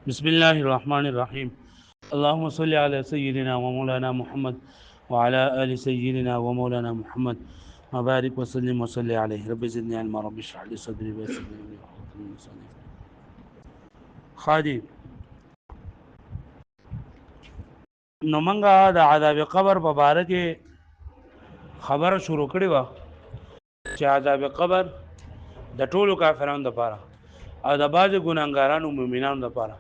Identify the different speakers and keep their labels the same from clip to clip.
Speaker 1: بسم الله الرحمن الرحيم. اللهم صل على سيدنا ومولانا محمد وعلى آل سيدنا ومولانا محمد وبارك وسلم وصلي عليه. رب زدني علما، رب اشرح لي صدري ويسر لي امري واحلل عقدة من لساني يفقهوا خادي. نو منګه د عذاب قبر په باره کې خبره شروع کړې و چې عذاب قبر د ټولو کافرانو لپاره او د بعض ګناهګارانو مؤمنانو لپاره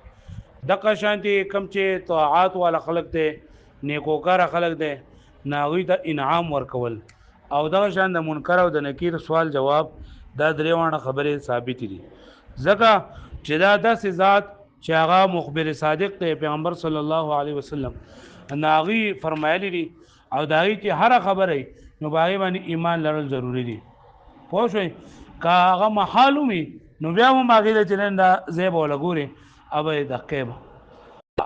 Speaker 1: دغه شانتي کم چې طاعات والا خلق ته نیکوکار خلق ته ناوی ته انعام ورکول او دغه شان د منکر او د نکیر سوال جواب دا دریوانه خبره ثابت دي ځکه چې دا داسې ذات چې هغه مخبر صادق ته پیغمبر صلی الله علیه وسلم ناغي فرمایلی دي او داغي چې هر خبره نو باغی باندې ایمان لرل ضروری دي. پوه شئ که هغه محالومي نو بیا هم هغې د چې نن دا ځای به ولګورې ابه یې دقې به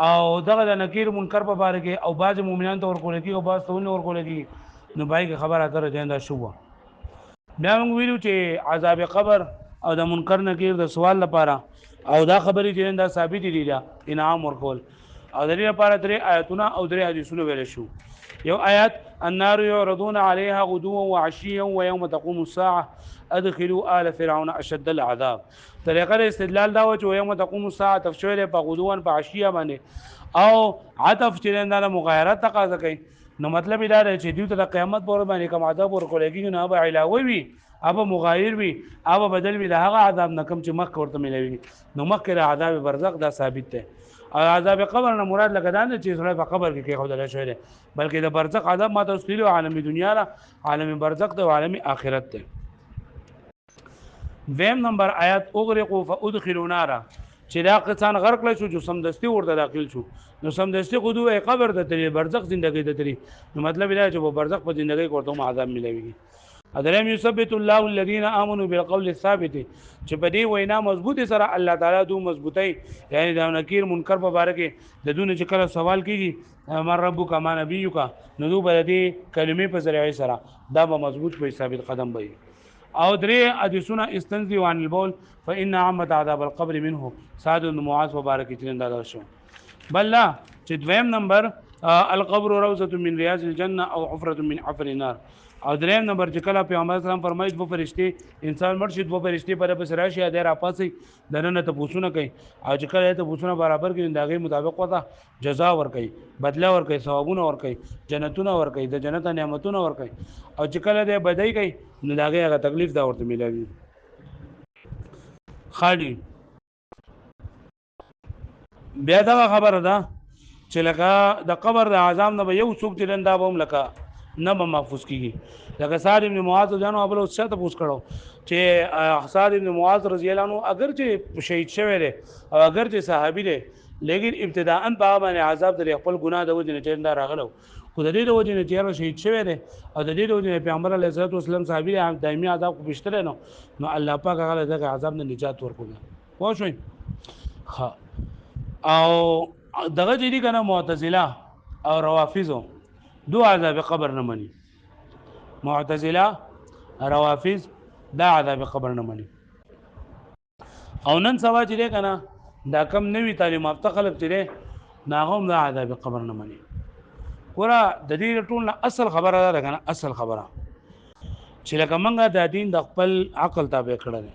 Speaker 1: او دغه د نکیر منکر په باره کې او بعضې مؤمنانو ته ورکول کېږي او بعض ته ونه ورکول کېږي نو باید کې خبره اتره جنده شو وه. بیا موږ ویلو چې عذاب قبر او د منکر نکیر د سوال لپاره او دا خبرې چې دا ثابت دي دا انعام ورکول او د دې لپاره درې آیتونه او درې حدیثونه ویل شو. یو آیات النار يعرضون عليها غدوا وعشيا ويوم تقوم الساعه ادخلوا آل فرعون اشد العذاب. طریقه استدلال دا و چې يوم تقوم الساعه تفسیر په غدوا په عشيه باندې او عطف چې دا مغایرت تقاضا کوي نو مطلب دا دی چې دوی ته د قیامت پر باندې کوم عذاب ورکول کېږي نو به علاوه وي اب مغایر وي اب بدل وي د هغه عذاب نه کم چې مخ ورته ملوي نو مخ کې عذاب برزخ دا ثابت دی. او عذاب قبر نه مراد لکه دا نه چې سره په قبر کې خو دل شوی دی بلکې د برزخ عذاب ما تفصیل عالم دنیا را عالم برزخ او عالم آخرت دی. ویم نمبر آیات اغرقوا فادخلوا نارا چې دا قصان غرق لشو جو سمدستی ورته داخل شو نو سمدستی خودو قبر ته تری برزخ زندگی ته تری نو مطلب دا چې په برزخ په زندگی کوته عذاب ملوي. ادرم یثبت الله الذين امنوا بالقول الثابت چې په دې وینا مضبوطی سره الله تعالی دو مضبوطی یعنی دا نکیر منکر په باره کې د دونه چې کله سوال کیږي مر ربک ما نبیک نو دو بل دې کلمې په ذریعه سره دا به مضبوط په ثابت قدم وي. او درې حدیثونه استنزي عن البول فان عامه عذاب القبر منه سعد بن معاذ مبارک چې دا شو. بل لا چې دویم نمبر القبر روضه من رياض الجنه او حفره من حفر النار. او دریم نمبر چې کله پیغمبر اسلام فرمایي دو فرشتي انسان مرشد دو فرشتي پر پس راشي د را پاسي دنه ته پوښتنه کوي او چې کله ته پوښتنه برابر کړي دغه مطابق وته جزا ور کوي بدله ور کوي ثوابونه ور کوي جنتونه ور کوي د جنت نعمتونه ور کوي او چې کله دې بدای کوي نو دغه هغه تکلیف دا ورته ملوي. خالی بیا دا خبره ده چې لکه د قبر د عذاب نه یو څوک تلندا بوم لکه نه به محفوظ کیږي. لکه سعد بن معاذ جانو ابل او څه ته پوښ کړو چې سعد بن معاذ رضی الله عنه اگر چې شهید شوی دی او اگر چې صحابي دی لیکن ابتداء په باندې عذاب د خپل ګناه د وجه نه چنده راغلو خو د دې د وجه نه چې شهید شوی دی او د دې د وجه نه پیغمبر علیه الصلاه والسلام صحابي دایمي عذاب کو بشتره نو الله پاک هغه دغه عذاب نه نجات ورکړي. پوه شئ او دغه چې دي کنه معتزله او روافض دو عذاب قبر نه مني. معتزله روافض دا عذاب قبر نه مني او نن سوا چې کنه دا کم نوی تعلیم یافته خلک چې ناغوم دا عذاب قبر نه مني. ګوره د دې ټول اصل خبره ده کنه اصل خبره چې لکه منګه د دین د خپل عقل تابع کړل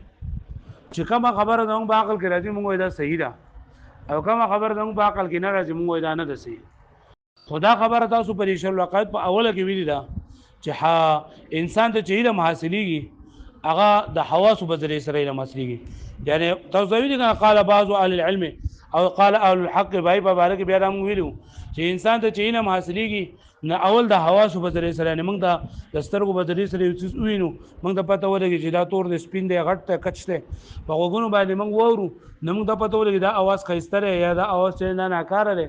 Speaker 1: چې کومه خبره د موږ په عقل کې راځي موږ دا صحیح ده او کومه خبره د موږ په عقل کې نه راځي موږ دا نه ده صحیح. خدا خبره تاسو په ریشل وقایت په اوله کې ویلي ده چې انسان ته چې علم حاصلېږي هغه د حواس په ذریعه سره علم حاصلېږي. یعنی تاسو ویلي کنه قال بعض اهل العلم او قال اهل الحق بای په باره کې بیا موږ ویلو چې انسان ته چې علم حاصلېږي نه اول د حواس په ذریعه سره نه موږ د سترګو په ذریعه سره وینو موږ ته پته ولګي چې دا تور د سپین دی غټ ته کچ ته په وګونو باندې موږ وورو نه موږ ته پته ولګي دا आवाज خيستره یا دا आवाज چې نه ناکاره ده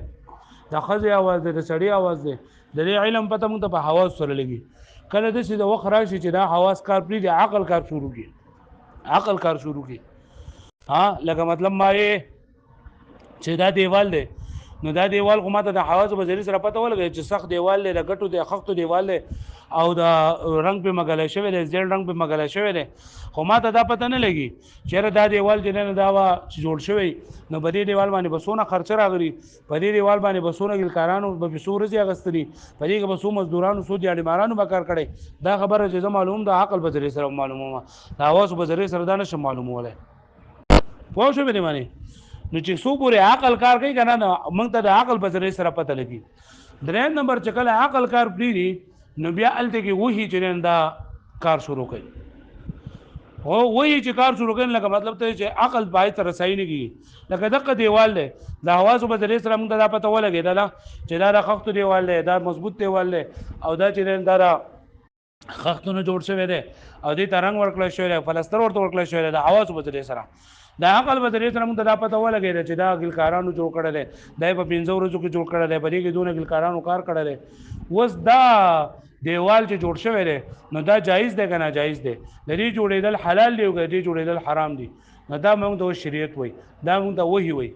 Speaker 1: د خزي आवाज ده د سړی आवाज ده د دې علم پته موږ ته په حواس سره لګي. کله د څه د وخت راشي چې دا حواس کار پری دي عقل کار شروع کی عقل کار شروع کی لکه مطلب ما چې دا دیوال ده نو دا دیوال خو ماته د حواس په ذریعه سره پته ولګي چې سخت دیوال دی، د ګټو دی، خښتو دیوال دی او دا رنگ په مګلای شوی دی، زیړ رنگ په مګلای شوی دی، خو ماته دا پته نه لګي چېرې دا دیوال چې نه دا وا جوړ شوی نو په دې دیوال باندې بسونه خرچه راغلي، په دې دیوال باندې بسونه ګلکارانو به بسو ورځي اغستري، په دې کې بسو مزدورانو سود یا ډیمارانو به کار کړي. دا خبره چې معلوم د عقل په ذریعه سره معلومه، د حواس په ذریعه سره دا نشم معلومولی. پوه شو به معنی نو چې څو پورې عقل کار کوي کنه نو موږ ته د عقل په ذریعه سره پته لګي. درېم نمبر چې کله عقل کار پرېږدي نو بیا هلته کې وحي چې دا کار شروع کوي. او وحي چې کار شروع کوي لکه مطلب ته چې عقل پای ته رسایي نه کېږي. لکه دغه دیوال دی د حواسو په ذریعه سره موږ ته دا پته ولګېدله چې دا د خښتو دیوال دی، دا مضبوط دیوال دی او دا چې دا د خښتو نه جوړ شوی دی او دې ته رنګ ورکړی شوی دی، پلستر ورته ورکړی شوی دی د حواسو په ذریعه سره. د عقل په ذریعه سره موږ ته دا پته ولګېده چې دا ګلکارانو جوړ کړی دی، دا یې په 5 ورځو کې جوړ کړی دی، په دې کې دونه ګلکارانو کار کړی دی. اوس دا دیوال چې جوړ شوی دی نو دا جایز دی که ناجایز دی؟ د دې جوړېدل حلال دی او د دې جوړېدل حرام دی؟ نو دا موږ ته شریعت وایي، دا موږ ته وحي وایي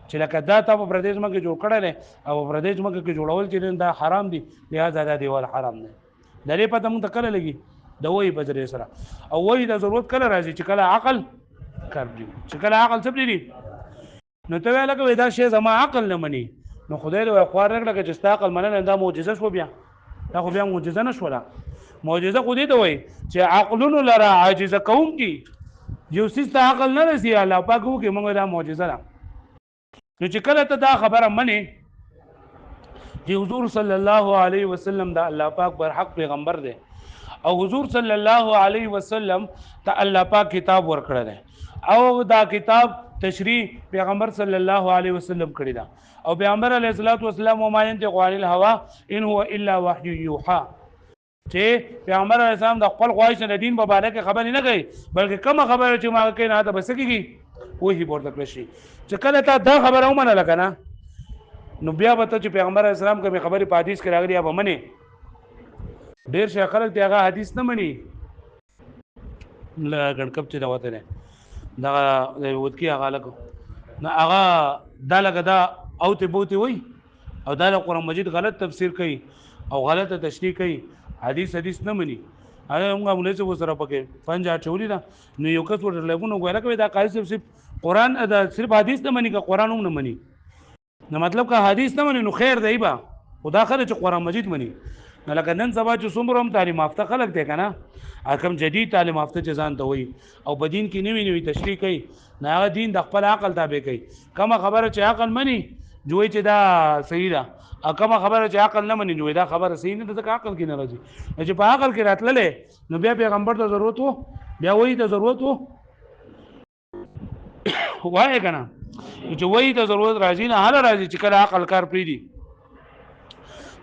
Speaker 1: چې لکه دا تا په پردیس ځمکه کې جوړ کړی دی او په پردیس ځمکه کې جوړول چې دا حرام دی، لهذا دا دیوال حرام دی. د دې پته موږ ته کله لګي؟ د وحي په ذریعه سره. او وحي د ضرورت کله راځي؟ چې کله عقل کار دی، چې کله عقل څه دی نو ته ویل کوي دا شی زما عقل نه مني، نو خدای له خوار راکړه چې ستا عقل منل دا معجزه شو. بیا دا خو بیا معجزه نه شوله. معجزه خو دې ته وایي چې عقلونو لره عاجزه کوونکي یو څیز ته عقل نه رسي، الله پاک وکړي موږ دا معجزه ده. نو چې کله ته دا خبره منې چې حضور صلی الله علیه وسلم دا الله پاک برحق پیغمبر دی او حضور صلی الله علیه وسلم ته الله پاک کتاب ورکړی دی او دا کتاب تشریح پیغمبر صلی الله علیه وسلم کړی دا او پیغمبر علیه الصلاۃ والسلام وما ينطق عن الهوى ان هو الا وحي يوحى چې پیغمبر علیه السلام د خپل خواهش نه دین په باره کې خبرې نه کوي بلکې کومه خبره چې ما کوي نه ته بس کېږي وحي ورته کړی شي. چې کله تا دا خبره ومنله که نه نو بیا به ته چې پیغمبر علیه السلام کومې خبرې په حدیث کې راغلي یا به منې. ډېر شي خلک دی هغه حدیث نه مني، لکه ګڼکپ چې دا وته دی دغه ودکي هغه لکه نو هغه دا لکه دا اوتې بوتې وایي او دا د قرآن مجید غلط تفسیر کوي او غلطه تشریح کوي، حدیث نه مني. هغه موږ مولوي صاحب سره پکې پنج اچولي ده نو یو کس ورته لګونه ویل کوي دا قاضي صاحب قرآن دا صرف حدیث نه مني که قرآن هم نه مني. نو مطلب که حدیث نه مني نو خیر دی به خدا خلک چې قرآن مجید مني. نو لکه نن سبا چې څومره هم تعلیم یافته خلک دی که نه کم جدید تعلیم یافته چې ځان ته وایي او په دین کې نوي تشریح کوي نو هغه دین د خپل عقل تابع کوي. کومه خبره چې عقل مني جوړي چې دا صحیح ده او کومه خبره چې عقل نه مني جوړي دا خبره صحیح نه ده ځکه عقل کې نه راځي. چې په عقل کې راتللې نو بیا پیغمبر ته ضرورت وو، بیا وایي ته ضرورت وو وایي که نه چې وایي ته ضرورت راځي نه هله راځي چې کله عقل کار پرېږدي.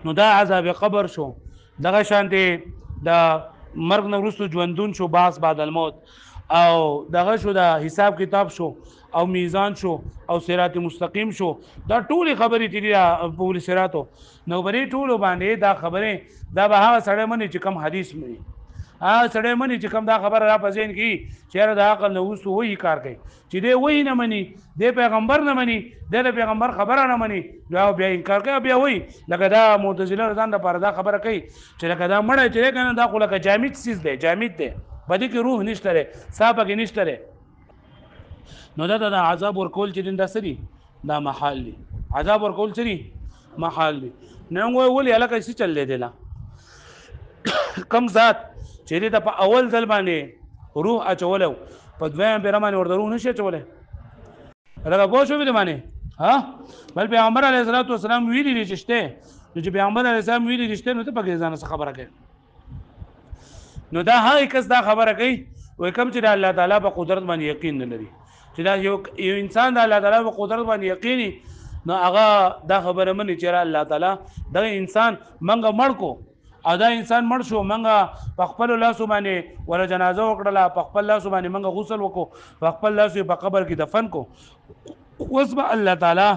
Speaker 1: نو دا عذاب قبر شو، دغه شانتې د مرګ نه وروسته ژوندون شو، باس بعد الموت او دغه شو د حساب کتاب شو او میزان شو او صراط مستقیم شو. دا ټولې خبرې چې دي په صراطو نو برې ټولو باندې دا خبرې دا به هغه سړی مني چې کم حدیث مني، هغه سړی مني چې کم دا خبره را په ذهن کې چېرې د عقل نه وروسته وایي کار کوي چې دی وایي نه مني، دی پیغمبر نه مني، دی د پیغمبر خبره نه مني بیا انکار کوي بیا وایي لکه دا معتزله ځان دپاره دا خبره کوي چې لکه دا مړی چې دی که نه دا خو لکه جامد څیز دی، جامد دی، په دې کې روح نشته دی، ساه پکې نشته دی. نو دا د عذاب ورکول چې دي دا څه دي؟ دا محال دي. عذاب ورکول څه دي؟ محال دي. نو موږ ولې هلکه څه چل دی دی کم ذات چې دې ته په اول ځل باندې روح اچولی په دویم پیره باندې ورته روح نشي اچولی لکه پوه شوې دې باندې بل پیغمبر علیه الصلاۃ والسلام ویلي دي چې شته نو چې پیغمبر علیه السلام ویلي دي شته نو ته پکې ځان څه خبره کوي. نو دا هغه کس دا خبره کوي وایي کوم چې د الله تعالی په قدرت باندې یقین نه لري چې دا یو انسان د الله تعالی په قدرت باندې یقیني نو هغه دا خبره مني چې الله تعالی دغه انسان منګه مړ کو او دا انسان مړ شو منګه په خپل لاسو باندې ولا جنازه وکړله، په خپل لاسو باندې منګه غسل وکړو، په خپل لاسو په قبر کې دفن کو. اوس به الله تعالی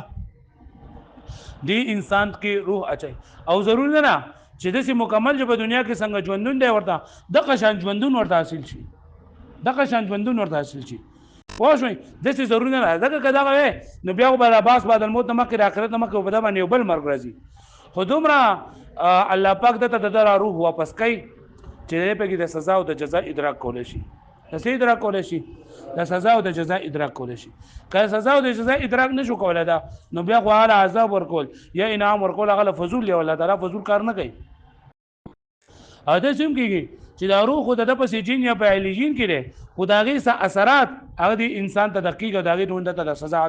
Speaker 1: دې انسان کې روح اچي او ضروري نه چې داسې مکمل چې په دنیا کې څنګه ژوندون دی ورته دغه شان ژوندون ورته حاصل شي، دغه شان ژوندون ورته حاصل شي. پوه شوئ داسې ضروري نه ده ځکه که دغه وی نو بیا خو به باس بعد الموت نه مخکې د آخرت نه مخکې په ده باندې یو بل مرګ راځي خو دومره الله پاک دته د ده را روح واپس کوي چې دی پکې د سزا او د جزا ادراک کولی شي د څه ادراک کولی شي د سزا او د جزا ادراک کولی شي که سزا او د جزا ادراک نشو کولی دا نو بیا خو هغه عذاب ورکول یا انعام ورکول هغه له فضول دی الله تعالی فضول کار نه کوي او داسې هم کېږي چې دا روح خو د ده په سجین یا په علیجین کې دی خو د هغې څه اثرات هغه د انسان ته دقیق او د هغې ټول ته د سزا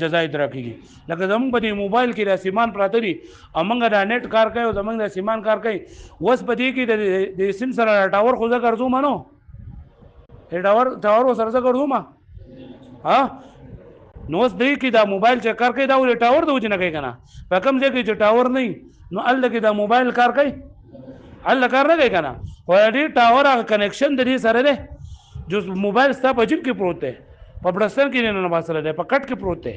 Speaker 1: جزا ادراک کېږي لکه زمونږ په دې موبایل کې د سیمان پراته دي او موږ دا نیټ کار کوي او زمونږ د سیمان کار کوي اوس په دې کې د سیم سره ټاور خو زه ګرځوم نو ټاور سره زه ګرځوم ها نو اوس دې کې دا موبایل چې کار کوي دا ولې ټاور د وجې نه کوي که نه په کوم ځای کې چې ټاور نه وي نو هلته کې دا موبایل کار کوي هلته کار نه کوي که نه خو دې ټاور هغه کنیکشن د دې سره دی جو موبایل ستا په جیب کې پروت دی په بړستن کې نه نباسره دی په کټ کې پروت دی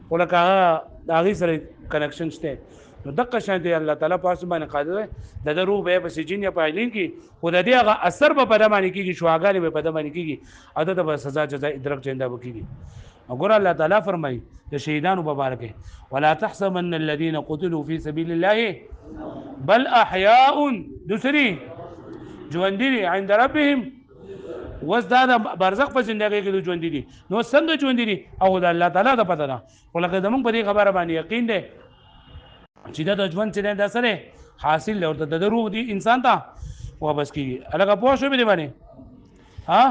Speaker 1: خو لکه هغه د هغې سره کنیکشن شته نو دقه شان دی الله تعالی په هر څه باندې قادر دی د ده روح به یې په سجین یا په علیین کې خو د دې هغه اثر به په ده باندې کېږي شعاګانې به په ده باندې کېږي او ده ته به سزا جزا ادراک چنده به کېږي وګوره الله تعالی فرمایي د شهیدانو په باره کې ولا تحسبن الذين قتلوا في سبيل الله بل احياء دوسری ژوندي دي عند ربهم وس دا د برزخ په زندګۍ کې د ژوندي دي نو څنګه ژوندي دي او د الله تعالی د پته ده خو لکه زمونږ په دې خبره باندې یقین دی چې دا د ژوند چې دی دا سره حاصل دی ورته د روح دی انسان ته واپس کېږي هلکه پوه شوې په دې باندې ها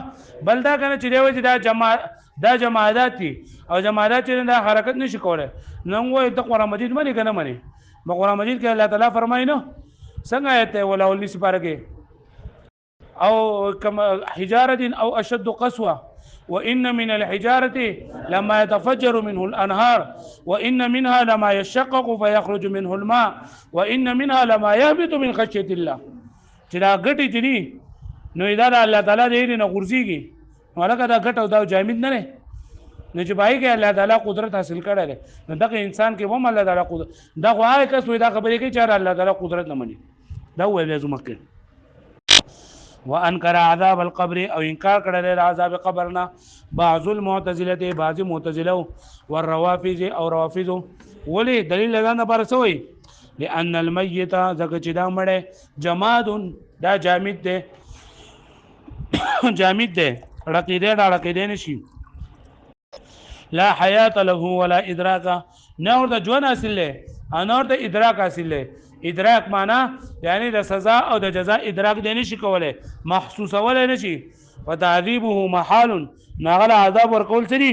Speaker 1: بل دا که نه چې دی وایي چې دا جماعات دي او جماعات چې دا حرکت نشي کولی نن وایي ته قرآن مجید منې که نه منې په قرآن مجید کې الله تعالی فرمایي نو څنګه آیت دی ولا اولي سپاره کې او كما حجارة أو أشد قسوة وإن من الحجارة لما يتفجر منه الأنهار وإن منها لما يشقق فيخرج منه الماء وإن منها لما يهبط من خشية الله چې دا ګټې چې دي نو دا د الله تعالی د هیرې نه غورځېږي نو هلکه دا ګټ او دا جامد نه دی نو چې په هغې کې الله تعالی قدرت حاصل کړی دی نو دغه انسان کې هم الله تعالی قدرت دا خو هغه کس وایي دا خبرې کوي چې الله تعالی قدرت نه مني دا وویل زه مخکې وانکر عذاب القبر او انکار کړل د عذاب قبرنا بعض المعتزله بعض معتزله والروافض او روافض ولی دلیل لګان پر سوې لان الميت زکه چې دا مړ جماد دا جامد دی جامد دی رقیده دا رقیده نشي لا حیات له ولا ادراک نور د ژوند حاصل له انور د ادراک حاصل له ادراک معنا یعنی د سزا او د جزا ادراک دی نشي کولی محسوسولی نشي وتعذیبه محال ناغله عذاب ورکول سری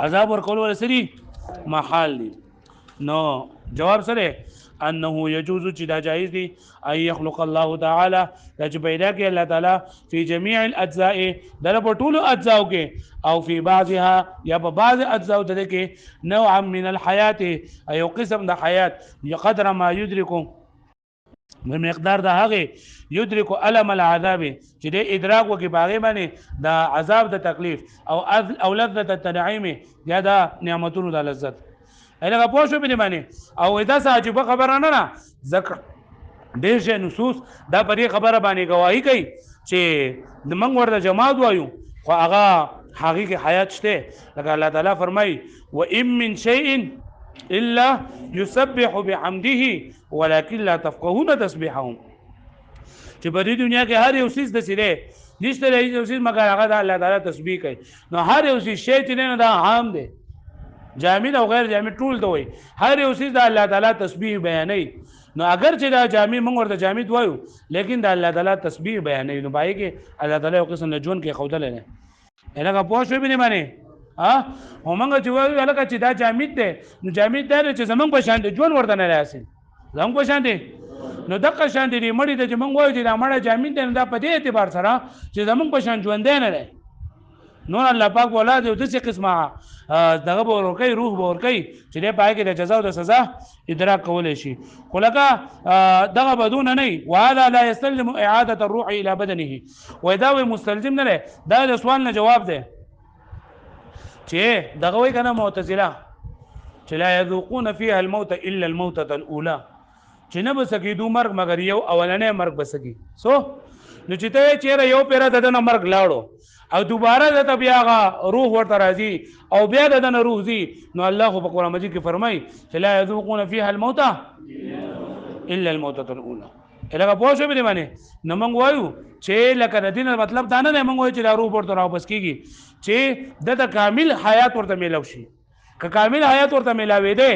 Speaker 1: عذاب ورکول ول سری محال دی نو جواب سره انه يجوز چې دا جایز دي ان يخلق الله تعالی دا چې پیدا کوي الله تعالی فی جميع الاجزاء د په ټولو اجزاو کې او فی بعضها یا په بعض اجزاو د کې نوع من الحیات ایو قسم د حیات بقدر ما يدرك بمقدار د هغه يدرك الم العذاب چې د ادراک وکي باغې باندې د عذاب د تکلیف او لذت التنعیم یا د نعمتونو د لذت هغه پوه شو په دې باندې او دا څه عجیبه خبره نه ده ځکه ډېر شی نصوص دا په دې خبره باندې ګواهي کوي چې د موږ ورته جماعت وایو خو هغه حقیقي حیات شته لکه الله تعالی فرمایي وان من شيء الا يسبح بحمده ولكن لا تفقهون تسبيحهم چې په دې دنیا کې هر یو څیز د سره نشته یو څیز مګر هغه د الله تعالی تسبیح کوي نو هر یو څیز شی چې نه دا عام دی جامد او غیر جامد ټول ته وي هر یو څیز د الله تعالی تسبیح بیانوي نو اگر چې دا جامد موږ ورته جامد وایو لیکن د الله تعالی تسبیح بیانوي نو پای کې الله تعالی یو قسم د ژوند کې ښودلی دی هغه پوه شوې به نه باندې ها موږ چې وایو هلکه چې دا جامد دی نو جامد دی چې زموږ په شان د ژوند ورته نه راسي زموږ په شان دی نو دغه شان دی مړی ته چې موږ وایو چې دا مړی جامد دی نو دا په دې اعتبار سره چې زموږ په شان ژوندی نه دی نور الله پاک ولا د دې قسمه دغه به ورکوي روح به ورکوي چې دی پای کې د جزا او د سزا ادراک کولی شي خو لکه دغه بدون نه وي وهذا لا يستلزم اعاده الروح الى بدنه وای دا وایي مستلزم نه دی دا د سوال نه جواب دی چې دغه وایي که نه معتزله چې لا يذوقون فيها الموت الا الموتة الاولى چې نه به سکېدو مرګ مګر یو اولنی مرګ به سکي سو نو چې ته چیرې یو پیره د دنه مرګ لاړو او دوباره د بیا هغه روح ورته راځي او بیا د دنه روح ځي نو الله خو په قرآن مجید کې فرمایي چې لا یذوقون فیها الموت الا الموتة الاولى لکه پوه شو به باندې نو موږ وایو چې لکه د دین مطلب دا نه دی موږ وایو چې دا روح ورته راوبس کیږي چې د کامل حیات ورته میلاو شي که کامل حیات ورته میلاوي دی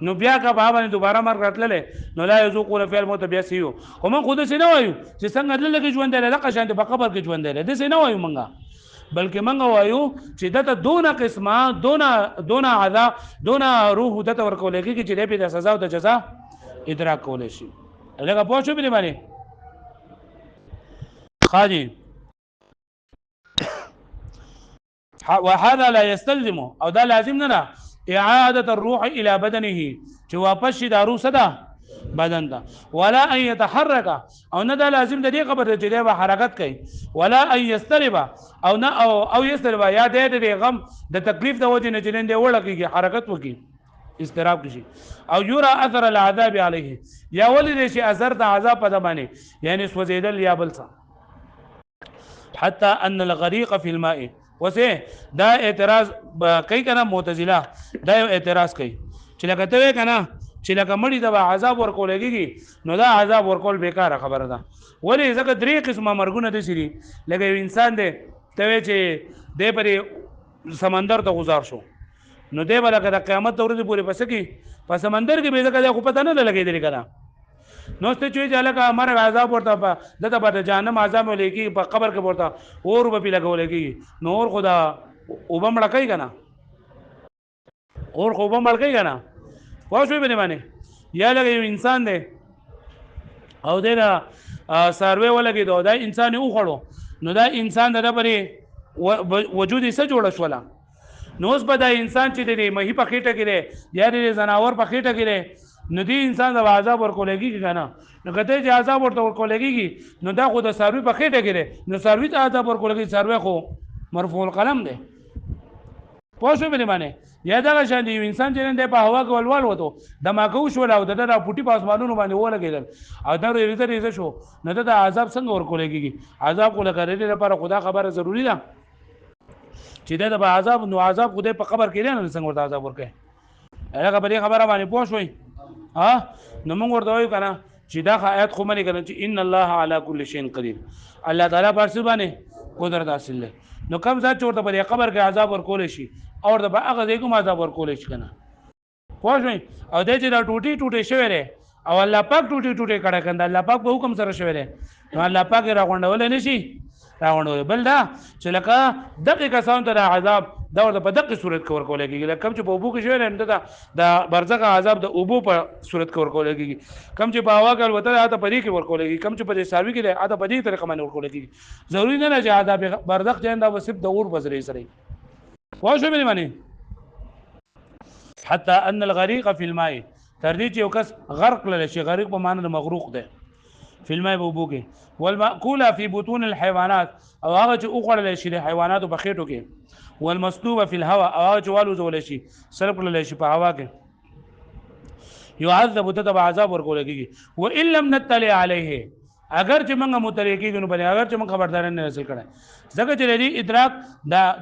Speaker 1: نو بیا که په باندې دوباره مرګ راتللی نو لا یذوقون فیها الموت بیا سیو خو موږ خو داسې نه وایو چې څنګه دلته کې ژوند دی دغه شانتې په قبر کې ژوند دی داسې نه وایو موږ بلکې موږ وایو چې دته دونه قسمه دونه عذاب دونه روح دته ورکول کېږي چې دی په د سزا او د جزا ادراک کولی شي لکه پوه شو بلی باندې خاجي وهذا لا يستلزم او دا لازم نه ده اعاده الروح الى بدنه چې واپس شي دا روح صدا بدن ته ولا ان يتحرك او نه دا لازم د دې خبره چې دی به حرکت کوي ولا ان يسترب او نه او يسترب یا د غم د تکلیف د وجه نه چلند وړکیږي حرکت وکي استراب کشي او یرا اثر العذاب عليه یا ولید شي اثر د عذاب په دمانه یعنی سوزیدل یا بل څه حتى ان الغريق في الماء وسه دا اعتراض کوي کنه معتزله دا یو اعتراض کوي چې لکه ته کنه چې لکه مړی د عذاب ورکولېږي نو دا عذاب ورکول بیکاره خبره ده ولی ځکه درې قسمه مرګونه دي سری لکه یو انسان دی ته چې د پرې سمندر ته گزار شو نو دی به لکه د قیامت ورځې پورې پس کې په سمندر کې به ځکه خو پته نه لګېدلی کنه نو ته چې لکه مرګ عذاب ورته دته به د جهنم عذاب ولېږي په قبر کې ورته اور به پې لګولېږي نو اور خو دا اوبه مړه کوي که نه اور خو اوبه مړ کوي که نه پوه شوې بنې باندې یا لکه یو انسان دی او دی د څاروی ولګېدو او دا انسان یې وخوړو نو دا انسان د ده پرې وجود یې څه جوړه شوله نو اوس به دا انسان چې د مهي په خېټه کې دی یا د ځناور په خېټه کې دی نو دې انسان د عذاب ورکولېږي که نه نو که ته چې عذاب ورته ورکولېږي نو دا خو د څاروي په خېټه کې دی نو څاروي ته عذاب ورکولېږي څاروی خو مرفوع القلم دی پوه شو بلې باندې یا دغه شان دی یو انسان چې نن دی په هوا کې ولول وته دماغه وشول او د ده دا پوټي په اسمانونو باندې ولګېدل او دا ریزه ریزه شو نو ته د عذاب څنګه ورکولېږي عذاب خو لکه ریزې لپاره خدا خبره ضروري ده چې دا به عذاب نو عذاب خدای په قبر کې نه څنګه ورته عذاب ورکړي هغه په دې خبره باندې پوه شوي نو موږ ورته وایو که نه چې دا آیت خو منې که نه چې ان الله علی کل شیء قدیر الله تعالی په هر څه باندې قدرت حاصل دی نو کوم ذات چې ورته په دې قبر کې عذاب ورکولی شي او ورته په هغه ځای کوم عذاب ورکولی شي که نه پوه شوئ او دی چې دا ټوټې ټوټې شوی دی او الله پاک ټوټې ټوټې کړی کنده الله پاک په حکم سره شوی دی نو الله پاک یې راغونډولی نه شي راغونډولی بل دا چې لکه دقې کسانو ته دا عذاب دا ورته په دقې صورت کې ورکولی کېږي لکه کوم چې په اوبو کې شوی دی نو د برزخ عذاب د اوبو په صورت کې ورکولی کېږي کوم چې په هوا کې الوتلی هغه ته په دې کې ورکولی کېږي کوم چې په دې څاروي کې دی هغه ته په دې طریقه باندې ورکولی کېږي ضروري نه ده چې عذاب برزخ چې دا به صرف د اور په ذریعې سره پوه شوې بلې معنی حتی ان الغریق فی الماء تر دې چې یو کس غرق للی شي غریق په معنی د مغروق دی فی الماء په اوبو کې والمأکوله فی بطون الحیوانات او هغه چې وخوړلی شي د حیواناتو په خېټو کې والمصلوبه فی الهوا او هغه چې والوزولی شي سلب کړلی شي په هوا کې یعذب ته به عذاب ورکولی کېږي وان لم نطلع علیه اگر چې موږ مطلع کېږو نو باندې اگر چې موږ خبرداری نه حاصل کړی ځکه چې د دې ادراک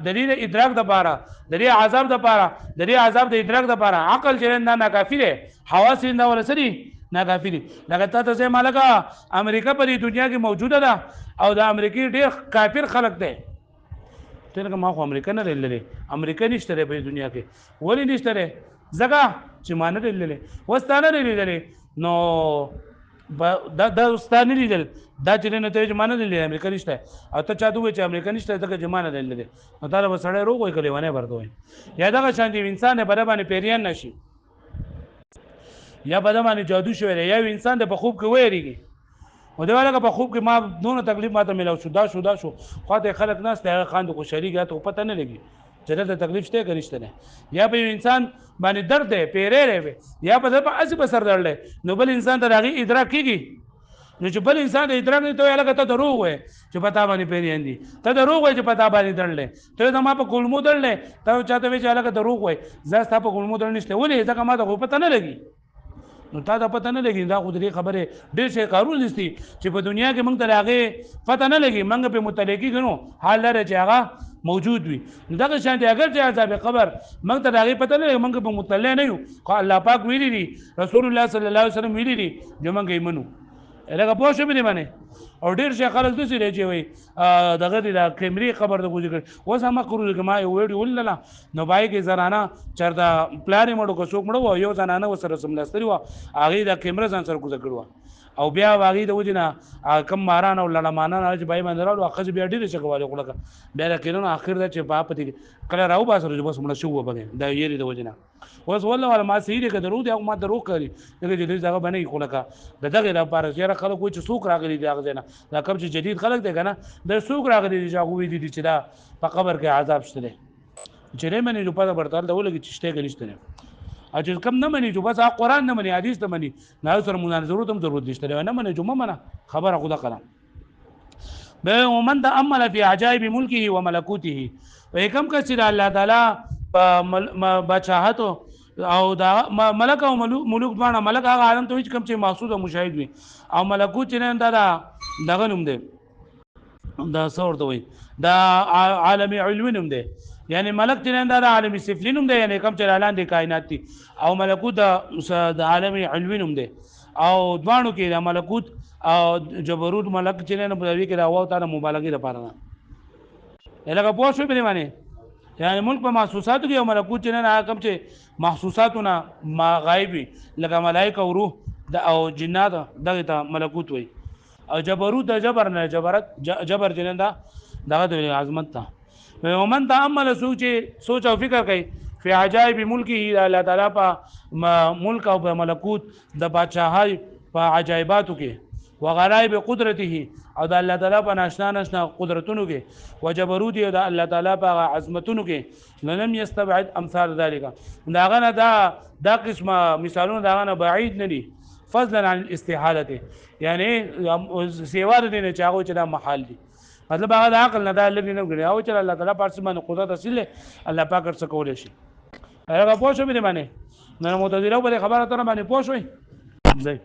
Speaker 1: د دې ادراک دپاره د دې عذاب دپاره د دې عذاب د ادراک دپاره عقل چې دا ناکافي دی حواس یې دا ول څه دي ناکافي دي لکه تا ته ځای مالکه امریکا په دې دنیا کې موجوده ده او د امریکې ډېر کافر خلک دی ته لکه ما خو امریکا نه دی لیدلی امریکا نشته دی په دنیا کې ولې نشته دی ځکه چې ما نه دی لیدلی اوس تا نه دی لیدلی نو دا ستا نه لیدل دا چې نه ته چې ما نه دی لیدلی امریکا نشته او ته چا ته ووایې چې امریکا نشته ځکه چې ما نه دی لیدلی نو تا له به سړی روغ وایي که لیونی برته وایي یا دغه شان چې انسان دی په ده باندې پیریان نه شي یا په ده باندې جادو شوی دی یا یو انسان دی په خوب کې ویریږي و دی لکه په خوب کې ما دونه تکلیف ماته میلاو شو دا شو خواته خلک ناست دی هغه خاندي خوشحالي ته پته نه لګي چې دلته تکلیف شته که نشته دی یا په یو انسان باندې درد دی پیری دی یا په ده په هسې په سر درد دی نو بل انسان ته د هغې ادراک کېږي نو چې بل انسان د ادراک نه ته وایي هلکه ته دروغ وایې چې په تا باندې پیریان دي ته دروغ وایې چې په تا باندې درد دی ته زما په کولمو درد دی ته چاته وایې چې هلکه دروغ وایې زه ستا په کولمو درد نشته ولې ځکه ما ته خو پته نه لګي نو تا ته پته نه لګي دا خو دې خبره ډېر شي کارونه دي چې په دنیا کې موږ ته هغه پته نه لګي موږ په متعلقي غنو حال لري چې هغه موجود وي دا شان دي اگر چې عذاب قبر موږ ته هغه پته نه لګي موږ په مطلع نه یو خو الله پاک ویلي دي رسول الله صلی الله علیه وسلم ویلي دي چې موږ یې منو لکه پوه شو به باندې او ډیر شي خلک دسی دی چې وي دغه د کیمرې خبر د کوجي کړ اوس هم کړو چې ما یو ویډیو ولله نو بای کې زنانه چرته پلارې مړو کو څوک مړو یو زنانه وسره سملاستری و هغه د کیمرې ځان سره کوزه کړو او بیا واغې د وجنه کم ماران او لړمانان چې بای باندې راو اخځ بیا ډیر څه کوله کړه بیا کینو اخر د چې په پتی کله راو باسره بس مړ شو وبګه دا یری د وجنه اوس والله ولا ما سیری که درو دی او ما درو کوي دغه دې ځای باندې کوله کا دغه لپاره چې خلک کوی چې څوک راغلي دی هغه نه دا کوم چې جدید خلک دی کنه د څوک راغلي دی چې هغه وی دي چې دا په قبر کې عذاب شته چې نه مني جو په برتال دا ولګي چې شته غلیشته نه او چې کم نه مني جو بس قرآن نه مني حدیث ته مني نه سره مناظرات هم ضرورت نشته نه مني جو منه خبره خدا کلام به ومن تامل في عجائب ملكه وملكوته وکم کثیر الله تعالی بچاهت او دا ملک او ملوک باندې ملک هغه عالم ته هیڅ کم چې محسوس او مشاهد وي او ملکوت چې نه دا دغه نوم دی دا څور ته وي دا عالم علوي نوم دی یعنی ملک چې نه دا عالم سفلی نوم دی یعنی کم چې لاندې کائنات دي او ملکوت د عالم علوي نوم دی او دوانو کې د ملکوت او جبروت ملک چې نه په دې کې راو تا مبالغه لپاره نه لکه پوه شو به معنی یعنی ملک په محسوساتو کې او ملکوت چې نه کم چې محسوساتونه ما غایبی لکه ملائکه او روح او جنات دغه ته ملکوت وي او جبروت د جبر نه جبر جنن دا دغه د عظمت ته ومن تامل سوچ او فکر کوي فی عجائب ملکه الله تعالی په ملک او په ملکوت د بادشاہي په عجایباتو کې وغرائب قدرته او د الله تعالی په ناشنا قدرتونو کې وجبروت او د الله تعالی په عظمتونو کې لنم یستبعد امثال ذلك داغه نه دا قسمه مثالونه داغه نه بعید نه دي فضلا عن الاستحاله یعنی سیوار دي نه چاغو چې دا محال دي مطلب هغه د عقل نه دا لري نه غړي او چې الله تعالی پر سمانه قدرت اصل الله پاک څه کولای شي هغه پوه شو به باندې نه معتزله په خبره تر باندې پوه شوي ځای